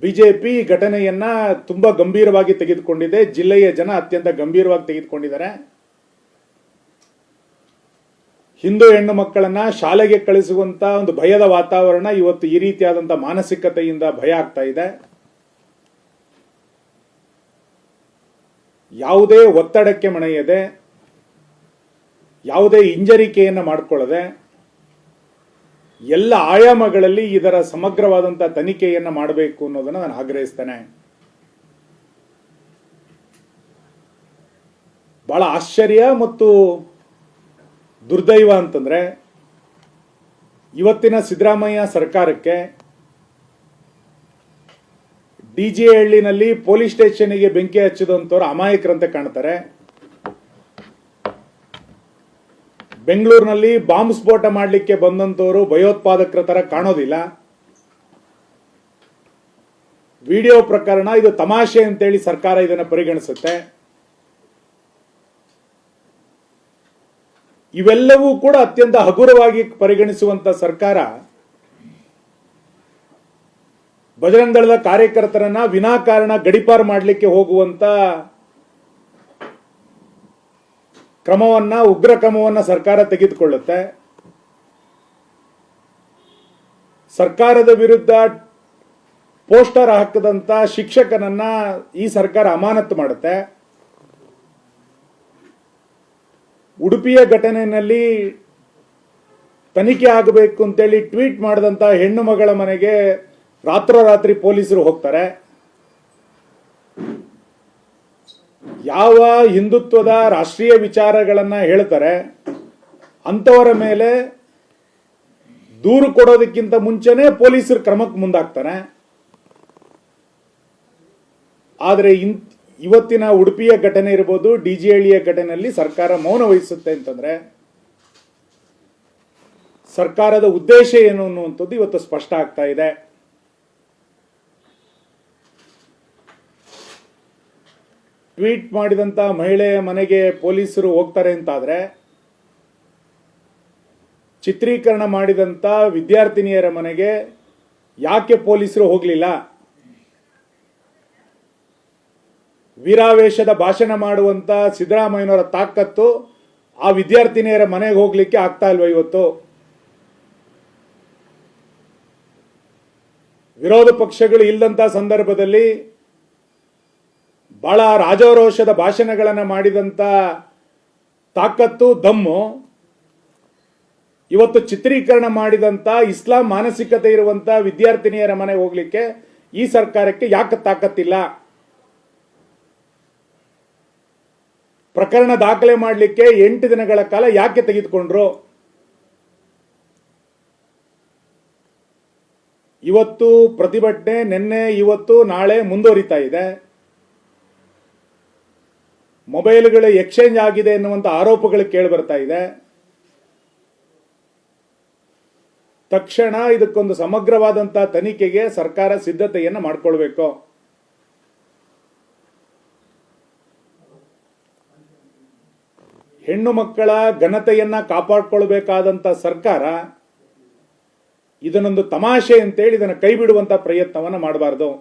BJP ಘಟನೆಯನ್ನ ತುಂಬಾ ಗಂಭೀರವಾಗಿ ತೆಗೆದುಕೊಂಡಿದೆ. ಜಿಲ್ಲೆಯ ಜನ ಅತ್ಯಂತ ಗಂಭೀರವಾಗಿ ತೆಗೆದುಕೊಂಡಿದ್ದಾರೆ. ಹಿಂದೂ ಹೆಣ್ಣು ಮಕ್ಕಳನ್ನ ಶಾಲೆಗೆ ಕಳಿಸುವಂತ ಒಂದು ಭಯದ ವಾತಾವರಣ ಇವತ್ತು ಈ ರೀತಿಯಾದಂತಹ ಮಾನಸಿಕತೆಯಿಂದ ಭಯ ಆಗ್ತಾ ಇದೆ. ಯಾವುದೇ ಒತ್ತಡಕ್ಕೆ ಮಣಿಯದೆ, ಯಾವುದೇ ಹಿಂಜರಿಕೆಯನ್ನು ಮಾಡಿಕೊಳ್ಳದೆ, ಎಲ್ಲ ಆಯಾಮಗಳಲ್ಲಿ ಇದರ ಸಮಗ್ರವಾದಂತಹ ತನಿಖೆಯನ್ನು ಮಾಡಬೇಕು ಅನ್ನೋದನ್ನು ನಾನು ಆಗ್ರಹಿಸ್ತೇನೆ. ಬಹಳ ಆಶ್ಚರ್ಯ ಮತ್ತು ದುರ್ದೈವ ಅಂತಂದ್ರೆ, ಇವತ್ತಿನ ಸಿದ್ದರಾಮಯ್ಯ ಸರ್ಕಾರಕ್ಕೆ ಡಿಜೆಹಳ್ಳಿನಲ್ಲಿ ಪೊಲೀಸ್ ಸ್ಟೇಷನ್ಗೆ ಬೆಂಕಿ ಹಚ್ಚಿದಂತವ್ರು ಅಮಾಯಕರಂತೆ ಕಾಣ್ತಾರೆ. ಬೆಂಗಳೂರಿನಲ್ಲಿ ಬಾಂಬ್ ಸ್ಫೋಟ ಮಾಡಲಿಕ್ಕೆ ಬಂದಂತವರು ಭಯೋತ್ಪಾದಕರ ತರ ಕಾಣೋದಿಲ್ಲ. ವಿಡಿಯೋ ಪ್ರಕರಣ ಇದು ತಮಾಷೆ ಅಂತೇಳಿ ಸರ್ಕಾರ ಇದನ್ನು ಪರಿಗಣಿಸುತ್ತೆ. ಇವೆಲ್ಲವೂ ಕೂಡ ಅತ್ಯಂತ ಹಗುರವಾಗಿ ಪರಿಗಣಿಸುವಂತ ಸರ್ಕಾರ ಬಜರಂಗ ದಳದ ಕಾರ್ಯಕರ್ತರನ್ನ ವಿನಾಕಾರಣ ಗಡಿಪಾರು ಮಾಡಲಿಕ್ಕೆ ಹೋಗುವಂತ ಕ್ರಮವನ್ನ, ಉಗ್ರ ಕ್ರಮವನ್ನ ಸರ್ಕಾರ ತೆಗೆದುಕೊಳ್ಳುತ್ತೆ. ಸರ್ಕಾರದ ವಿರುದ್ಧ ಪೋಸ್ಟರ್ ಹಾಕದಂತ ಶಿಕ್ಷಕನನ್ನ ಈ ಸರ್ಕಾರ ಅಮಾನತು ಮಾಡುತ್ತೆ. ಉಡುಪಿಯ ಘಟನೆಯಲ್ಲಿ ತನಿಖೆ ಆಗಬೇಕು ಅಂತೇಳಿ ಟ್ವೀಟ್ ಮಾಡಿದಂತ ಹೆಣ್ಣು ಮಗಳ ಮನೆಗೆ ರಾತ್ರೋರಾತ್ರಿ ಪೊಲೀಸರು ಹೋಗ್ತಾರೆ. ಯಾವ ಹಿಂದುತ್ವದ ರಾಷ್ಟ್ರೀಯ ವಿಚಾರಗಳನ್ನ ಹೇಳ್ತಾರೆ ಅಂತವರ ಮೇಲೆ ದೂರು ಕೊಡೋದಕ್ಕಿಂತ ಮುಂಚೆನೆ ಪೊಲೀಸರು ಕ್ರಮಕ್ಕೆ ಮುಂದಾಗ್ತಾನೆ. ಆದರೆ ಇವತ್ತಿನ ಉಡುಪಿಯ ಘಟನೆ ಇರಬಹುದು, ಡಿಜೆಹಳ್ಳಿಯ ಘಟನೆಯಲ್ಲಿ ಸರ್ಕಾರ ಮೌನ ವಹಿಸುತ್ತೆ ಅಂತಂದ್ರೆ ಸರ್ಕಾರದ ಉದ್ದೇಶ ಏನು ಅನ್ನುವಂಥದ್ದು ಇವತ್ತು ಸ್ಪಷ್ಟ ಆಗ್ತಾ ಇದೆ. ಟ್ವೀಟ್ ಮಾಡಿದಂತ ಮಹಿಳೆಯ ಮನೆಗೆ ಪೊಲೀಸರು ಹೋಗ್ತಾರೆ ಅಂತಾದ್ರೆ, ಚಿತ್ರೀಕರಣ ಮಾಡಿದಂತ ವಿದ್ಯಾರ್ಥಿನಿಯರ ಮನೆಗೆ ಯಾಕೆ ಪೊಲೀಸರು ಹೋಗಲಿಲ್ಲ? ವೀರಾವೇಶದ ಭಾಷಣ ಮಾಡುವಂತ ಸಿದ್ದರಾಮಯ್ಯನವರ ತಾಕತ್ತು ಆ ವಿದ್ಯಾರ್ಥಿನಿಯರ ಮನೆಗೆ ಹೋಗ್ಲಿಕ್ಕೆ ಆಗ್ತಾ ಇಲ್ವಾ? ಇವತ್ತು ವಿರೋಧ ಪಕ್ಷಗಳು ಇಲ್ಲದಂತ ಸಂದರ್ಭದಲ್ಲಿ ಬಹಳ ರಾಜಾರೋಷದ ಭಾಷಣಗಳನ್ನು ಮಾಡಿದಂತ ತಾಕತ್ತು, ದಮ್ಮು ಇವತ್ತು ಚಿತ್ರೀಕರಣ ಮಾಡಿದಂತ ಇಸ್ಲಾಂ ಮಾನಸಿಕತೆ ಇರುವಂತ ವಿದ್ಯಾರ್ಥಿನಿಯರ ಮನೆಗೆ ಹೋಗ್ಲಿಕ್ಕೆ ಈ ಸರ್ಕಾರಕ್ಕೆ ಯಾಕೆ ತಾಕತ್ತಿಲ್ಲ? ಪ್ರಕರಣ ದಾಖಲೆ ಮಾಡಲಿಕ್ಕೆ 8 ದಿನಗಳ ಕಾಲ ಯಾಕೆ ತೆಗೆದುಕೊಂಡ್ರು? ಇವತ್ತು ಪ್ರತಿಭಟನೆ ನಿನ್ನೆ, ಇವತ್ತು, ನಾಳೆ ಮುಂದುವರಿತಾ ಇದೆ. ಮೊಬೈಲ್ಗಳು ಎಕ್ಸ್ಚೇಂಜ್ ಆಗಿದೆ ಎನ್ನುವಂತ ಆರೋಪಗಳು ಕೇಳಿ ಬರ್ತಾ ಇದೆ. ತಕ್ಷಣ ಇದಕ್ಕೊಂದು ಸಮಗ್ರವಾದಂತಹ ತನಿಖೆಗೆ ಸರ್ಕಾರ ಸಿದ್ಧತೆಯನ್ನು ಮಾಡಿಕೊಳ್ಬೇಕು. ಹೆಣ್ಣು ಮಕ್ಕಳ ಘನತೆಯನ್ನ ಕಾಪಾಡಿಕೊಳ್ಬೇಕಾದಂತ ಸರ್ಕಾರ ಇದನ್ನೊಂದು ತಮಾಷೆ ಅಂತೇಳಿ ಇದನ್ನು ಕೈ ಬಿಡುವಂತ ಪ್ರಯತ್ನವನ್ನು ಮಾಡಬಾರದು.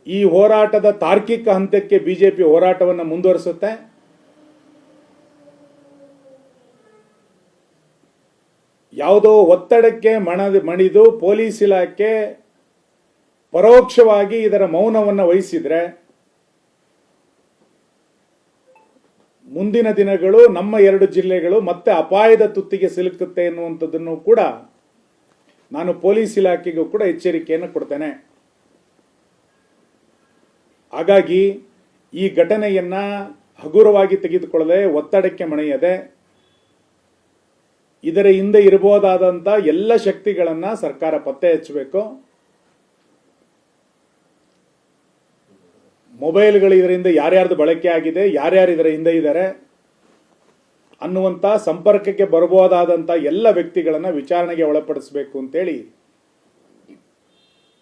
ಈ ಹೋರಾಟದ ತಾರ್ಕಿಕ ಹಂತಕ್ಕೆ ಬಿಜೆಪಿ ಹೋರಾಟವನ್ನು ಮುಂದುವರಿಸುತ್ತೆ. ಯಾವುದೋ ಒತ್ತಡಕ್ಕೆ ಮಣಿದು ಪೊಲೀಸ್ ಇಲಾಖೆ ಪರೋಕ್ಷವಾಗಿ ಇದರ ಮೌನವನ್ನು ವಹಿಸಿದ್ರೆ ಮುಂದಿನ ದಿನಗಳು ನಮ್ಮ 2 ಜಿಲ್ಲೆಗಳು ಮತ್ತೆ ಅಪಾಯದ ತುತ್ತಿಗೆ ಸಿಲುಕುತ್ತೆ ಎನ್ನುವಂಥದ್ದನ್ನು ಕೂಡ ನಾನು ಪೊಲೀಸ್ ಇಲಾಖೆಗೂ ಕೂಡ ಎಚ್ಚರಿಕೆಯನ್ನು ಕೊಡ್ತೇನೆ. ಹಾಗಾಗಿ ಈ ಘಟನೆಯನ್ನ ಹಗುರವಾಗಿ ತೆಗೆದುಕೊಳ್ಳದೆ, ಒತ್ತಡಕ್ಕೆ ಮಣಿಯದೆ, ಇದರ ಹಿಂದೆ ಇರಬಹುದಾದಂತ ಎಲ್ಲ ಶಕ್ತಿಗಳನ್ನ ಸರ್ಕಾರ ಪತ್ತೆ ಹಚ್ಚಬೇಕು. ಮೊಬೈಲ್ಗಳು ಇದರಿಂದ ಯಾರ್ಯಾರ್ದು ಬಳಕೆ ಆಗಿದೆ, ಯಾರ್ಯಾರು ಇದರ ಹಿಂದೆ ಇದ್ದಾರೆ ಅನ್ನುವಂತ ಸಂಪರ್ಕಕ್ಕೆ ಬರಬಹುದಾದಂತ ಎಲ್ಲ ವ್ಯಕ್ತಿಗಳನ್ನ ವಿಚಾರಣೆಗೆ ಒಳಪಡಿಸಬೇಕು ಅಂತೇಳಿ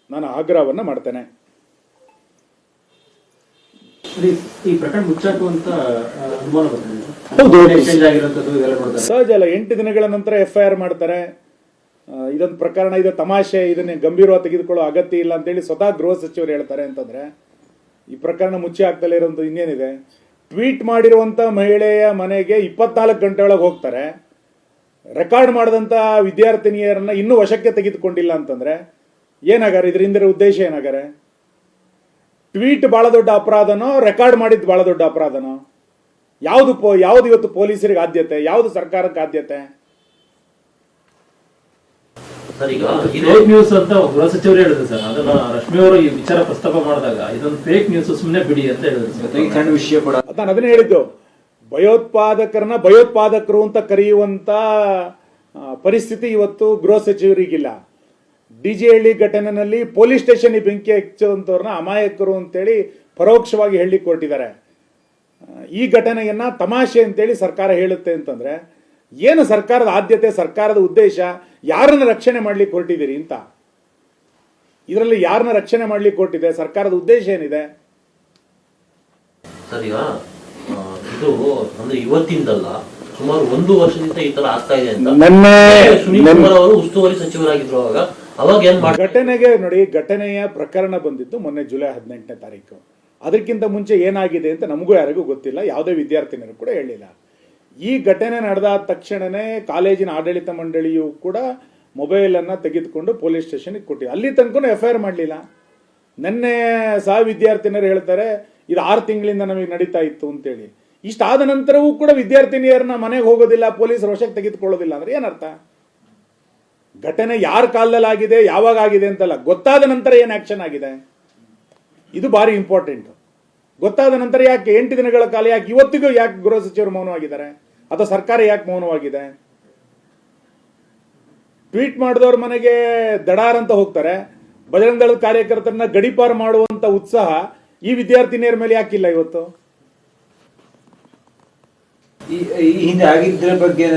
ನಾನು ಆಗ್ರಹವನ್ನು ಮಾಡ್ತೇನೆ. ಈ ಪ್ರಕರಣ ಮುಚ್ಚಾಕುವಂತ ಅನುಮಾನ ಸಹಜ ಅಲ್ಲ. 8 ದಿನಗಳ ನಂತರ FIR ಮಾಡ್ತಾರೆ. ಇದೊಂದು ಪ್ರಕರಣ, ಇದು ತಮಾಷೆ, ಇದನ್ನ ಗಂಭೀರವಾಗಿ ತೆಗೆದುಕೊಳ್ಳೋ ಅಗತ್ಯ ಇಲ್ಲ ಅಂತೇಳಿ ಸ್ವತಃ ಗೃಹ ಸಚಿವರು ಹೇಳ್ತಾರೆ ಅಂತಂದ್ರೆ ಈ ಪ್ರಕರಣ ಮುಚ್ಚಿ ಆಗ್ತಲೇ ಇರೋದು ಇನ್ನೇನಿದೆ? ಟ್ವೀಟ್ ಮಾಡಿರುವಂಥ ಮಹಿಳೆಯ ಮನೆಗೆ 24 ಗಂಟೆ ಒಳಗೆ ಹೋಗ್ತಾರೆ, ರೆಕಾರ್ಡ್ ಮಾಡಿದಂಥ ವಿದ್ಯಾರ್ಥಿನಿಯರನ್ನ ಇನ್ನೂ ವಶಕ್ಕೆ ತೆಗೆದುಕೊಂಡಿಲ್ಲ ಅಂತಂದ್ರೆ ಏನಾಗಾರೆ? ಇದರಿಂದ ಉದ್ದೇಶ ಏನಾಗಾರೆ? ಟ್ವೀಟ್ ಬಹಳ ದೊಡ್ಡ ಅಪರಾಧನೋ, ರೆಕಾರ್ಡ್ ಮಾಡಿದ್ದು ಬಹಳ ದೊಡ್ಡ ಅಪರಾಧನೋ? ಯಾವುದು ಇವತ್ತು ಪೊಲೀಸರಿಗೆ ಆದ್ಯತೆ, ಯಾವುದು ಸರ್ಕಾರಕ್ಕೆ ಆದ್ಯತೆ? ಸರ್, ಈಗ ಫೇಕ್ ನ್ಯೂಸ್ ಅಂತ ಗೃಹ ಸಚಿವರು ಹೇಳಿದ್ರು ಸರ್. ಅದನ್ನ ರಶ್ಮಿ ಅವರು ಈ ವಿಚಾರ ಪ್ರಸ್ತಾಪ ಮಾಡಿದಾಗ ಇದೊಂದು ಫೇಕ್ ನ್ಯೂಸ್, ಸುಮ್ಮನೆ ಬಿಡಿ ಅಂತ ಹೇಳಿದ್ರು ಸರ್. ಸಣ್ಣ ವಿಷಯ ಕೂಡ ನಾನು ಅದನ್ನೇ ಹೇಳಿದ್ದು, ಭಯೋತ್ಪಾದಕರನ್ನ ಭಯೋತ್ಪಾದಕರು ಅಂತ ಕರೆಯುವಂತ ಪರಿಸ್ಥಿತಿ ಇವತ್ತು ಗೃಹ ಸಚಿವರಿಗಿಲ್ಲ. ಡಿಜೆಹಳ್ಳಿ ಘಟನೆಯಲ್ಲಿ ಪೊಲೀಸ್ ಸ್ಟೇಷನ್ ಬೆಂಕಿ ಹಚ್ಚುವಂಥವ್ರನ್ನ ಅಮಾಯಕರು ಅಂತೇಳಿ ಪರೋಕ್ಷವಾಗಿ ಹೇಳಲಿಕ್ಕೆ ಹೊರಟಿದ್ದಾರೆ. ಈ ಘಟನೆಯನ್ನ ತಮಾಷೆ ಅಂತೇಳಿ ಸರ್ಕಾರ ಹೇಳುತ್ತೆ ಅಂತಂದ್ರೆ ಏನು ಸರ್ಕಾರದ ಆದ್ಯತೆ, ಸರ್ಕಾರದ ಉದ್ದೇಶ? ಯಾರನ್ನ ರಕ್ಷಣೆ ಮಾಡ್ಲಿಕ್ಕೆ ಹೊರಟಿದ್ದೀರಿ ಅಂತ? ಇದರಲ್ಲಿ ಯಾರನ್ನ ರಕ್ಷಣೆ ಮಾಡ್ಲಿಕ್ಕೆ ಹೊರಟಿದೆ? ಸರ್ಕಾರದ ಉದ್ದೇಶ ಏನಿದೆ? ಸರ್, ಈಗ ಇದು ಅಂದ್ರೆ ಇವತ್ತಿಂದಲ್ಲ, ಸುಮಾರು 1 ವರ್ಷದಿಂದ ಈ ತರ ಆಗ್ತಾ ಇದೆ ಅಂತ ಸುನೀಲ್ ಕುಮಾರ್ ಅವರು ಉಸ್ತುವಾರಿ ಸಚಿವರಾಗಿದ್ರು. ಅವಾಗ ಏನ್ ಘಟನೆಗೆ ನೋಡಿ, ಘಟನೆಯ ಪ್ರಕರಣ ಬಂದಿದ್ದು ಮೊನ್ನೆ ಜುಲೈ 18ನೇ ತಾರೀಕು. ಅದಕ್ಕಿಂತ ಮುಂಚೆ ಏನಾಗಿದೆ ಅಂತ ನಮಗೂ ಯಾರಿಗೂ ಗೊತ್ತಿಲ್ಲ, ಯಾವುದೇ ವಿದ್ಯಾರ್ಥಿನಿಯರು ಕೂಡ ಹೇಳಿಲ್ಲ. ಈ ಘಟನೆ ನಡೆದ ತಕ್ಷಣನೇ ಕಾಲೇಜಿನ ಆಡಳಿತ ಮಂಡಳಿಯು ಕೂಡ ಮೊಬೈಲ್ ಅನ್ನ ತೆಗೆದುಕೊಂಡು ಪೊಲೀಸ್ ಸ್ಟೇಷನ್ಗೆ ಕೊಟ್ಟಿದೆ. ಅಲ್ಲಿ ತನಕ FIR ಮಾಡಲಿಲ್ಲ. ನಿನ್ನೆ ಸಹ ವಿದ್ಯಾರ್ಥಿನಿಯರು ಹೇಳ್ತಾರೆ ಇದು 6 ತಿಂಗಳಿಂದ ನಮಗೆ ನಡೀತಾ ಇತ್ತು ಅಂತೇಳಿ. ಇಷ್ಟಾದ ನಂತರವೂ ಕೂಡ ವಿದ್ಯಾರ್ಥಿನಿಯರನ್ನ ಮನೆಗೆ ಹೋಗೋದಿಲ್ಲ, ಪೊಲೀಸರು ವಶಕ್ಕೆ ತೆಗೆದುಕೊಳ್ಳೋದಿಲ್ಲ ಅಂದ್ರೆ ಏನರ್ಥ? ಘಟನೆ ಯಾರ ಕಾಲದಲ್ಲಿ ಆಗಿದೆ, ಯಾವಾಗ ಆಗಿದೆ ಅಂತಲ್ಲ, ಗೊತ್ತಾದ ನಂತರ ಏನು ಆಕ್ಷನ್ ಆಗಿದೆ, ಇದು ಭಾರಿ ಇಂಪಾರ್ಟೆಂಟ್. ಗೊತ್ತಾದ ನಂತರ ಯಾಕೆ 8 ದಿನಗಳ ಕಾಲ, ಯಾಕೆ ಇವತ್ತಿಗೂ ಯಾಕೆ ಗೃಹ ಸಚಿವರು ಮೌನವಾಗಿದ್ದಾರೆ, ಅಥವಾ ಸರ್ಕಾರ ಯಾಕೆ ಮೌನವಾಗಿದೆ? ಟ್ವೀಟ್ ಮಾಡಿದವ್ರ ಮನೆಗೆ ದಡಾರ್ ಅಂತ ಹೋಗ್ತಾರೆ, ಬಜರಂಗ ದಳದ ಕಾರ್ಯಕರ್ತರನ್ನ ಗಡಿಪಾರು ಮಾಡುವಂತ ಉತ್ಸಾಹ ಈ ವಿದ್ಯಾರ್ಥಿನಿಯರ ಮೇಲೆ ಯಾಕಿಲ್ಲ ಇವತ್ತು? ಈ ಹಿಂದೆ ಆಗಿದ್ರ ಬಗ್ಗೆ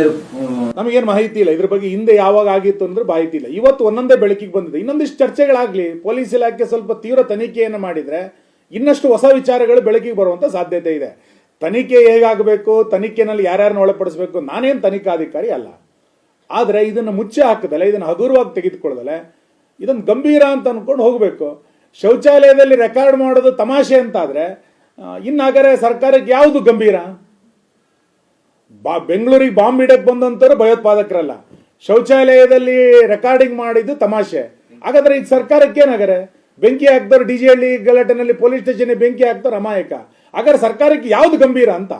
ನಮಗೇನು ಮಾಹಿತಿ ಇಲ್ಲ ಇದ್ರ ಬಗ್ಗೆ. ಹಿಂದೆ ಯಾವಾಗ ಆಗಿತ್ತು ಅಂದ್ರೆ ಮಾಹಿತಿ ಇಲ್ಲ. ಇವತ್ತು ಒಂದೊಂದೇ ಬೆಳಕಿಗೆ ಬಂದಿದೆ. ಇನ್ನೊಂದಿಷ್ಟು ಚರ್ಚೆಗಳಾಗ್ಲಿ, ಪೊಲೀಸ್ ಇಲಾಖೆ ಸ್ವಲ್ಪ ತೀವ್ರ ತನಿಖೆಯನ್ನು ಮಾಡಿದ್ರೆ ಇನ್ನಷ್ಟು ಹೊಸ ವಿಚಾರಗಳು ಬೆಳಕಿಗೆ ಬರುವಂತ ಸಾಧ್ಯತೆ ಇದೆ. ತನಿಖೆ ಹೇಗಾಗಬೇಕು, ತನಿಖೆನಲ್ಲಿ ಯಾರ್ಯಾರನ್ನ ಒಳಪಡಿಸಬೇಕು, ನಾನೇನು ತನಿಖಾಧಿಕಾರಿ ಅಲ್ಲ. ಆದರೆ ಇದನ್ನು ಮುಚ್ಚಿ ಹಾಕದಲ್ಲ, ಇದನ್ನು ಹಗುರವಾಗಿ ತೆಗೆದುಕೊಳ್ಳದಲ್ಲ, ಇದನ್ನು ಗಂಭೀರ ಅಂತ ಅನ್ಕೊಂಡು ಹೋಗಬೇಕು. ಶೌಚಾಲಯದಲ್ಲಿ ರೆಕಾರ್ಡ್ ಮಾಡೋದು ತಮಾಷೆ ಅಂತಾದ್ರೆ ಇನ್ನಾಗರೆ ಸರ್ಕಾರಕ್ಕೆ ಯಾವುದು ಗಂಭೀರ? ಬೆಂಗಳೂರಿಗೆ ಬಾಂಬ್ ಇಡಕ್ಕೆ ಬಂದಂತವ್ರು ಭಯೋತ್ಪಾದಕರಲ್ಲ, ಶೌಚಾಲಯದಲ್ಲಿ ರೆಕಾರ್ಡಿಂಗ್ ಮಾಡಿದ್ದು ತಮಾಷೆ. ಹಾಗಾದ್ರೆ ಈಗ ಸರ್ಕಾರಕ್ಕೆ ಏನಾಗರೆ? ಬೆಂಕಿ ಹಾಕ್ದವ್ರು ಡಿಜೆಹಳ್ಳಿ ಗಲಾಟೆನಲ್ಲಿ ಪೊಲೀಸ್ ಸ್ಟೇಷನ್ ಬೆಂಕಿ ಹಾಕ್ದವ್ರು ಅಮಾಯಕ. ಹಾಗಾದ್ರೆ ಸರ್ಕಾರಕ್ಕೆ ಯಾವ್ದು ಗಂಭೀರ ಅಂತ?